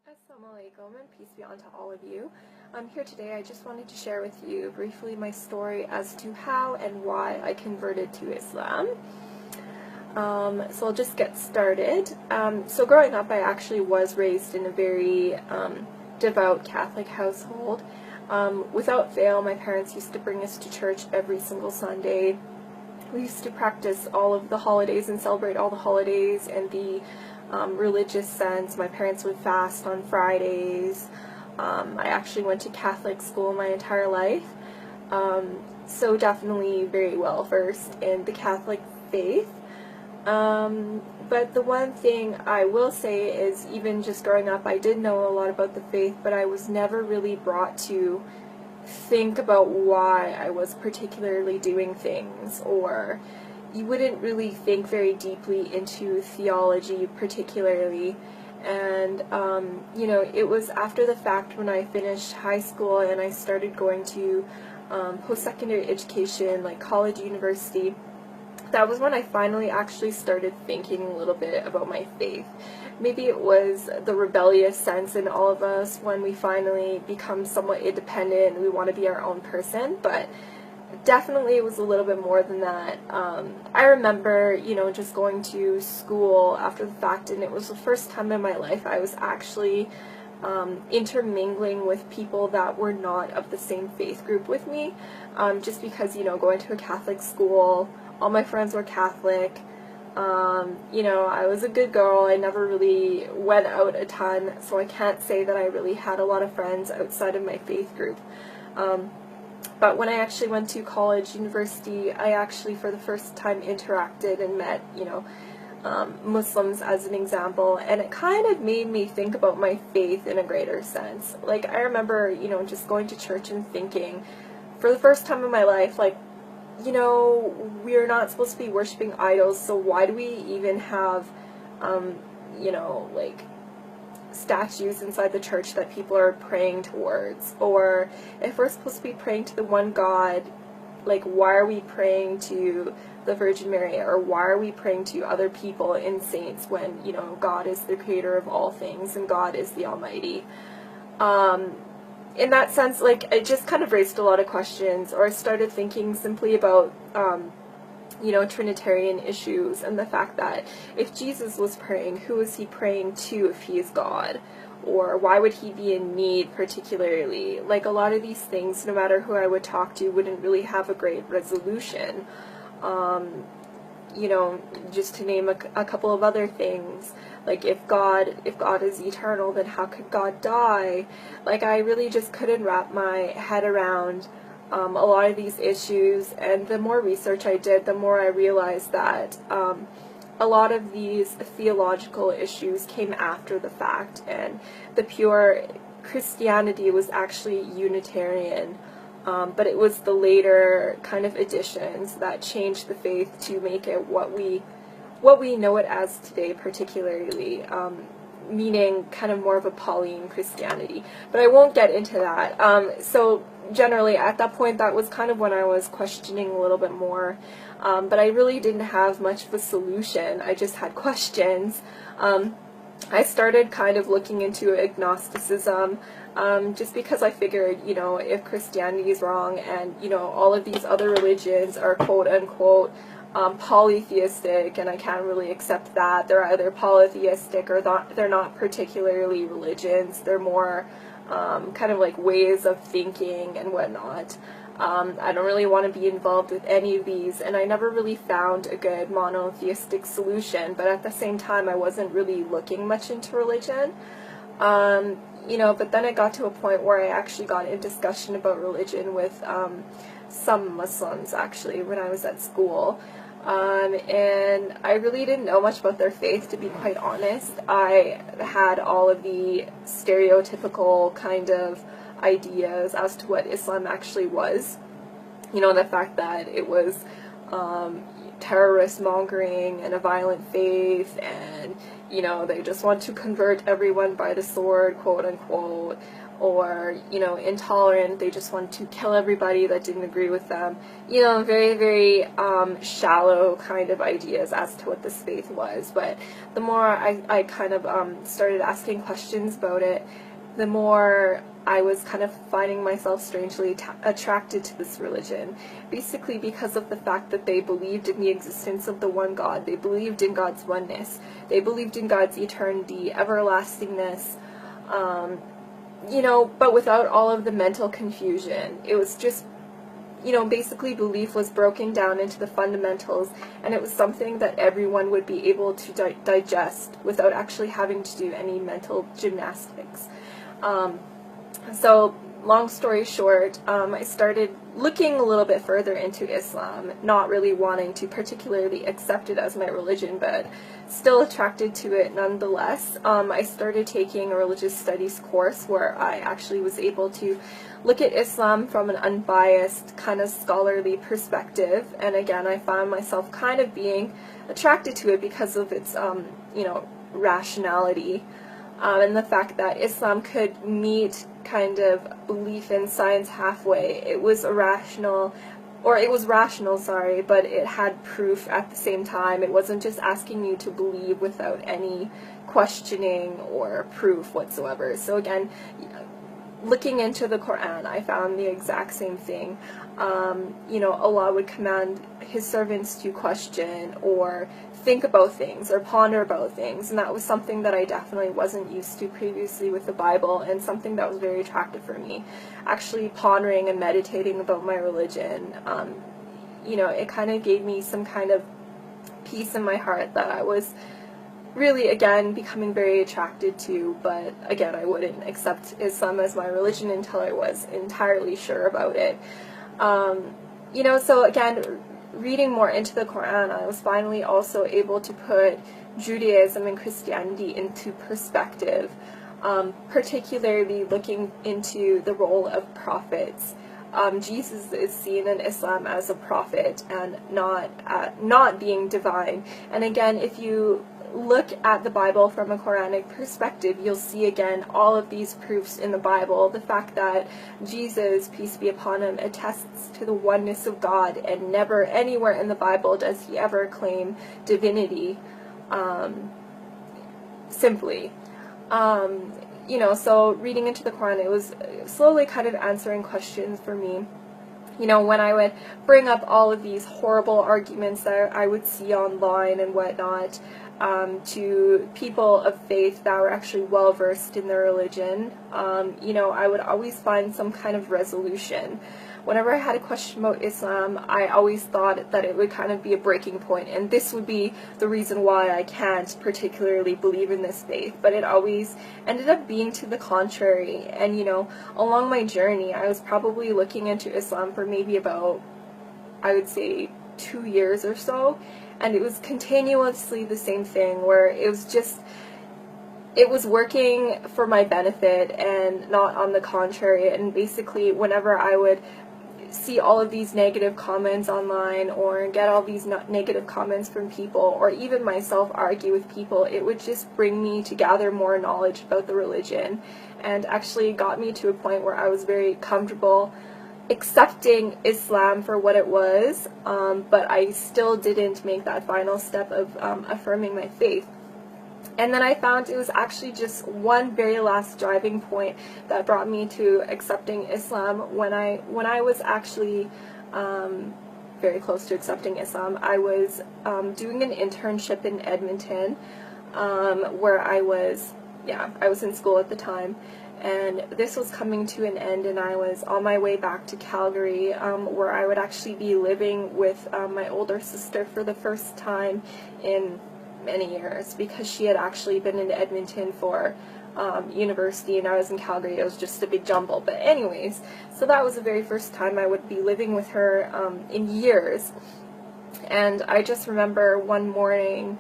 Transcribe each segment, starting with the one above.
Assalamu alaikum and peace be unto all of you. Here today I just wanted to share with you briefly my story as to how and why I converted to Islam. So I'll just get started. So growing up I actually was raised in a very devout Catholic household. Without fail, my parents used to bring us to church every single Sunday. We used to practice all of the holidays and celebrate all the holidays and the religious sense. My parents would fast on Fridays. I actually went to Catholic school my entire life, so definitely very well versed in the Catholic faith. But the one thing I will say is, even just growing up, I did know a lot about the faith, but I was never really brought to think about why I was particularly doing things, or you wouldn't really think very deeply into theology particularly. And you know, it was after the fact when I finished high school and I started going to post-secondary education, like college, university, that was when I finally actually started thinking a little bit about my faith. Maybe it was the rebellious sense in all of us when we finally become somewhat independent and we want to be our own person, but definitely it was a little bit more than that. I remember, you know, just going to school after the fact, and it was the first time in my life I was actually intermingling with people that were not of the same faith group with me, just because, you know, going to a Catholic school, all my friends were Catholic. You know, I was a good girl. I never really went out a ton, so I can't say that I really had a lot of friends outside of my faith group. But when I actually went to college, university, I actually for the first time interacted and met, you know, Muslims as an example, and it kind of made me think about my faith in a greater sense. Like, I remember, you know, just going to church and thinking, for the first time in my life, like, you know, we're not supposed to be worshiping idols, so why do we even have, you know, like, statues inside the church that people are praying towards? Or if we're supposed to be praying to the one God, like, why are we praying to the Virgin Mary, or why are we praying to other people and saints when, you know, God is the creator of all things and God is the Almighty? In that sense, like, it just kind of raised a lot of questions, or I started thinking simply about you know, Trinitarian issues, and the fact that if Jesus was praying, who is he praying to if he is God? Or why would he be in need particularly? Like, a lot of these things, no matter who I would talk to, wouldn't really have a great resolution. You know, just to name a couple of other things, like, if God is eternal, then how could God die? Like, I really just couldn't wrap my head around a lot of these issues, and the more research I did, the more I realized that a lot of these theological issues came after the fact, and the pure Christianity was actually Unitarian, but it was the later kind of additions that changed the faith to make it what we know it as today, particularly, meaning kind of more of a Pauline Christianity. But I won't get into that. So generally, at that point, that was kind of when I was questioning a little bit more, but I really didn't have much of a solution. I just had questions. I started kind of looking into agnosticism, just because I figured, you know, if Christianity is wrong and, you know, all of these other religions are quote-unquote polytheistic, and I can't really accept that. They're either polytheistic or they're not particularly religions. They're more kind of like ways of thinking and whatnot. I don't really want to be involved with any of these, and I never really found a good monotheistic solution, but at the same time I wasn't really looking much into religion. You know, but then it got to a point where I actually got in discussion about religion with some Muslims, actually, when I was at school. And I really didn't know much about their faith, to be quite honest. I had all of the stereotypical kind of ideas as to what Islam actually was. You know, the fact that it was terrorist mongering and a violent faith, and, you know, they just want to convert everyone by the sword, quote unquote. or, you know, intolerant. They just wanted to kill everybody that didn't agree with them. You know, very, very shallow kind of ideas as to what this faith was. But the more I kind of started asking questions about it, the more I was kind of finding myself strangely attracted to this religion, basically because of the fact that they believed in the existence of the one God. They believed in God's oneness. They believed in God's eternity, everlastingness, you know, but without all of the mental confusion. It was just, you know, basically belief was broken down into the fundamentals, and it was something that everyone would be able to digest without actually having to do any mental gymnastics. So, long story short, I started looking a little bit further into Islam, not really wanting to particularly accept it as my religion, but still attracted to it nonetheless. I started taking a religious studies course where I actually was able to look at Islam from an unbiased, kind of scholarly perspective, and again, I found myself kind of being attracted to it because of its, you know, rationality. And the fact that Islam could meet kind of belief in science halfway. It was rational, but it had proof at the same time. It wasn't just asking you to believe without any questioning or proof whatsoever. So again, looking into the Quran, I found the exact same thing. You know, Allah would command His servants to question or think about things or ponder about things, and that was something that I definitely wasn't used to previously with the Bible, and something that was very attractive for me. Actually pondering and meditating about my religion, you know, it kind of gave me some kind of peace in my heart that I was really, again, becoming very attracted to, but again, I wouldn't accept Islam as my religion until I was entirely sure about it. You know, so again, reading more into the Quran, I was finally also able to put Judaism and Christianity into perspective, particularly looking into the role of prophets. Jesus is seen in Islam as a prophet and not being divine. And again, if you look at the Bible from a Quranic perspective, you'll see again all of these proofs in the Bible. The fact that Jesus, peace be upon him, attests to the oneness of God, and never anywhere in the Bible does he ever claim divinity, simply. You know, so reading into the Quran, it was slowly kind of answering questions for me. You know, when I would bring up all of these horrible arguments that I would see online and whatnot, to people of faith that were actually well versed in their religion, you know, I would always find some kind of resolution. Whenever I had a question about Islam, I always thought that it would kind of be a breaking point, and this would be the reason why I can't particularly believe in this faith, but it always ended up being to the contrary. And, you know, along my journey, I was probably looking into Islam for maybe about, I would say, 2 years or so, and it was continuously the same thing, where it was working for my benefit and not on the contrary. And basically, whenever I would see all of these negative comments online or get all these negative comments from people, or even myself argue with people, it would just bring me to gather more knowledge about the religion, and actually got me to a point where I was very comfortable accepting Islam for what it was, but I still didn't make that final step of affirming my faith. And then I found it was actually just one very last driving point that brought me to accepting Islam. When I was actually very close to accepting Islam, I was doing an internship in Edmonton, where I was in school at the time. And this was coming to an end, and I was on my way back to Calgary, where I would actually be living with my older sister for the first time in many years, because she had actually been in Edmonton for university and I was in Calgary. It was just a big jumble. But anyways, so that was the very first time I would be living with her in years. And I just remember one morning,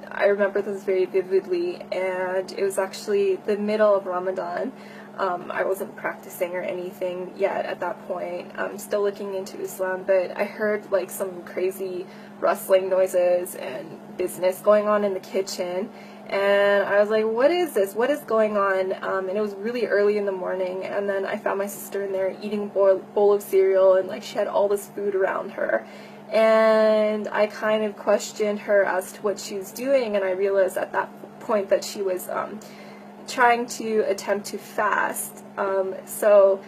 I remember this very vividly, and it was actually the middle of Ramadan. I wasn't practicing or anything yet at that point. I'm still looking into Islam, but I heard like some crazy rustling noises and business going on in the kitchen, and I was like, what is this? What is going on? And it was really early in the morning, and then I found my sister in there eating a bowl of cereal, and like she had all this food around her. And I kind of questioned her as to what she was doing, and I realized at that point that she was trying to attempt to fast. So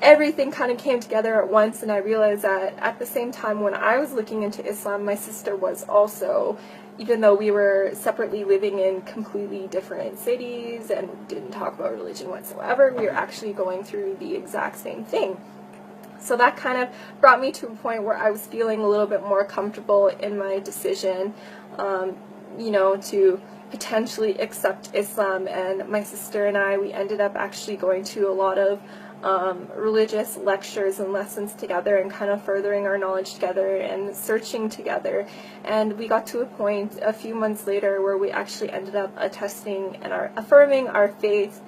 everything kind of came together at once, and I realized that at the same time when I was looking into Islam, my sister was also, even though we were separately living in completely different cities and didn't talk about religion whatsoever, we were actually going through the exact same thing. So that kind of brought me to a point where I was feeling a little bit more comfortable in my decision, you know, to potentially accept Islam. And my sister and I, we ended up actually going to a lot of religious lectures and lessons together, and kind of furthering our knowledge together and searching together. And we got to a point a few months later where we actually ended up attesting and affirming our faith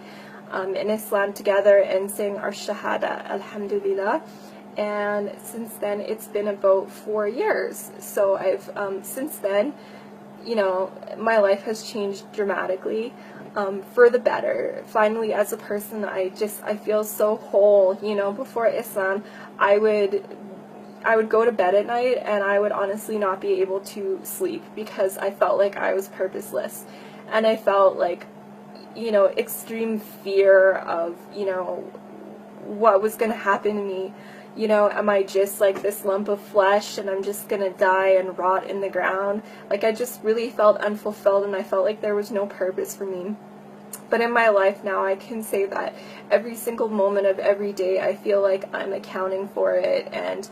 in Islam together and saying our Shahada, Alhamdulillah. And since then, it's been about 4 years. So I've, since then, you know, my life has changed dramatically, for the better. Finally, as a person, I feel so whole. You know, before Islam, I would go to bed at night and I would honestly not be able to sleep because I felt like I was purposeless. And I felt like, you know, extreme fear of, you know, what was going to happen to me. You know, am I just like this lump of flesh and I'm just gonna die and rot in the ground? Like, I just really felt unfulfilled, and I felt like there was no purpose for me. But in my life now, I can say that every single moment of every day, I feel like I'm accounting for it, and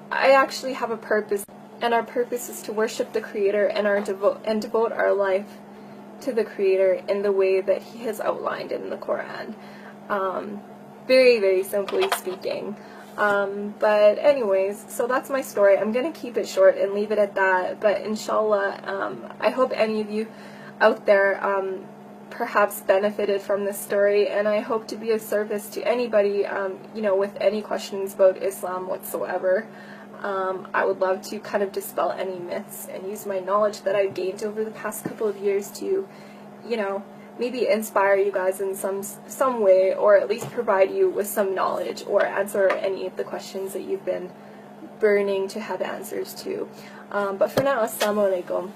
I actually have a purpose, and our purpose is to worship the Creator and devote our life to the Creator in the way that He has outlined in the Quran. Very, very simply speaking. But anyways, so that's my story. I'm gonna keep it short and leave it at that, but inshallah, I hope any of you out there perhaps benefited from this story, and I hope to be of service to anybody, you know, with any questions about Islam whatsoever. I would love to kind of dispel any myths and use my knowledge that I've gained over the past couple of years to, you know, maybe inspire you guys in some way, or at least provide you with some knowledge, or answer any of the questions that you've been burning to have answers to. But for now, assalamu alaikum.